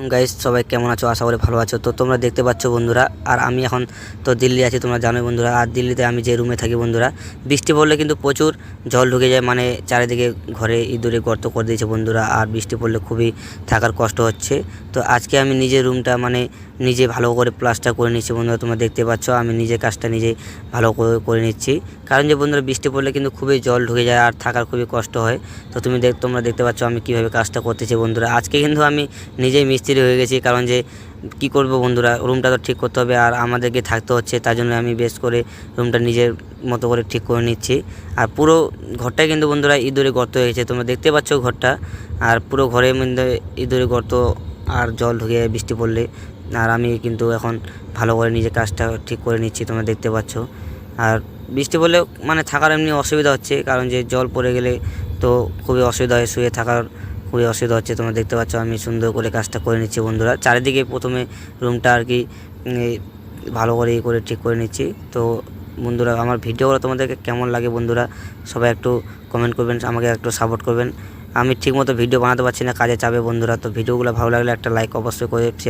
Guys সবাই কেমন আছো? আশা করি ভালো আছো। তো তোমরা দেখতে পাচ্ছ বন্ধুরা, আর আমি এখন তো দিল্লি আছি, তোমরা জানোই বন্ধুরা। আর দিল্লিতে আমি যে রুমে থাকি বন্ধুরা, বৃষ্টি পড়লে কিন্তু প্রচুর জল ঢুকে যায়, মানে চারিদিকে ঘরে ইঁদুরে গর্ত করে দিয়েছে বন্ধুরা। আর বৃষ্টি পড়লে খুবই থাকার কষ্ট হচ্ছে। তো আজকে আমি নিজের রুমটা মানে নিজে ভালো করে প্লাস্টার করে নিচ্ছি বন্ধুরা। তোমরা দেখতে পাচ্ছ আমি নিজের কাজটা নিজে ভালো করে নিচ্ছি, কারণ যে বন্ধুরা বৃষ্টি পড়লে কিন্তু খুবই জল ঢুকে যায় আর থাকার খুবই কষ্ট হয়। তো তোমরা দেখতে পাচ্ছ আমি কীভাবে কাজটা করতেছি বন্ধুরা। আজকে কিন্তু আমি নিজেই মিস্ত্রি হয়ে গেছি, কারণ যে কি করব বন্ধুরা, রুমটা তো ঠিক করতে হবে আর আমাদেরকে থাকতে হচ্ছে, তার জন্য আমি বেশ করে রুমটা নিজের মতো করে ঠিক করে নিচ্ছি। আর পুরো ঘরটাই কিন্তু বন্ধুরা ইঁদুরে গর্ত হয়ে গেছে, তোমরা দেখতে পাচ্ছ ঘরটা। আর পুরো ঘরের মধ্যে ইঁদুরে গর্ত আর জল ঢুকে যায় বৃষ্টি পড়লে। আর আমি কিন্তু এখন ভালো করে নিজের কাজটা ঠিক করে নিচ্ছি, তোমরা দেখতে পাচ্ছ। আর বৃষ্টি পড়লে মানে থাকার এমনি অসুবিধা হচ্ছে, কারণ যে জল পড়ে গেলে তো খুবই অসুবিধা হয়, শুয়ে থাকার খুবই অসুবিধা হচ্ছে। তোমরা দেখতে পাচ্ছ আমি সুন্দর করে কাজটা করে নিচ্ছি বন্ধুরা। চারিদিকে প্রথমে রুমটা আর কি ভালো করে ঠিক করে নিচ্ছি। তো বন্ধুরা আমার ভিডিওগুলো তোমাদেরকে কেমন লাগে বন্ধুরা, সবাই একটু কমেন্ট করবেন, আমাকে একটু সাপোর্ট করবেন। আমি ঠিকমতো ভিডিও বানাতে পারছি না, কাজে চাপে বন্ধুরা। তো ভিডিওগুলো ভালো লাগলে একটা লাইক অবশ্যই করে শেয়ার